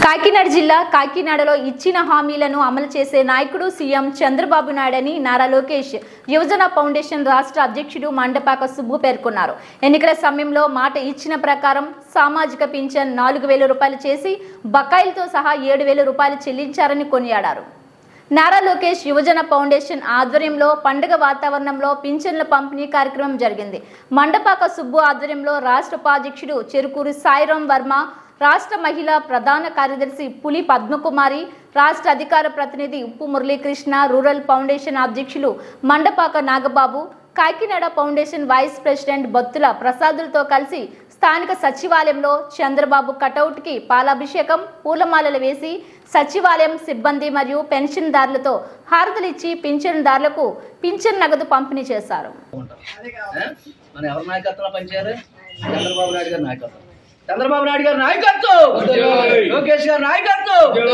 కాకినాడ జిల్లా కాకినాడలో ఇచ్చిన హామీలను అమలు చేసే నాయకుడు సీఎం చంద్రబాబు నాయుడని నారా లోకేష్ యువజన ఫౌండేషన్ రాష్ట్ర అధ్యక్షుడు మండపాక సుబ్బు పేర్కొన్నారు. ఎన్నికల సమయంలో మాట ఇచ్చిన ప్రకారం సామాజిక పింఛన్ 4,000 రూపాయలు చేసి బకాయిలతో సహా 7,000 రూపాయలు చెల్లించారని కొనియాడారు. నారా లోకేష్ యువజన ఫౌండేషన్ ఆధ్వర్యంలో పండుగ వాతావరణంలో పింఛన్ల పంపిణీ కార్యక్రమం జరిగింది. మండపాక సుబ్బు ఆధ్వర్యంలో రాష్ట్ర ఉపాధ్యక్షుడు చెరుకూరి సాయిరాం వర్మ, రాష్ట్ర మహిళా ప్రధాన కార్యదర్శి పులి పద్మకుమారి, రాష్ట్ర అధికార ప్రతినిధి ఉప్పు మురళీకృష్ణ, రూరల్ ఫౌండేషన్ అధ్యక్షులు Mandapaka Nagababu, Kakinada foundation vice president Battula ప్రసాదులతో కలిసి స్థానిక సచివాలయంలో చంద్రబాబు కటౌట్కి పాలాభిషేకం, పూలమాలలు వేసి సచివాలయం సిబ్బంది మరియు పెన్షన్దారులతో హారతలిచ్చి పింఛన్దారులకు పింఛన్ నగదు పంపిణీ చేశారు. చంద్రబాబు నాయుడు గారి నాయకత్వం, లోకేష్ గారి నాయకత్వం.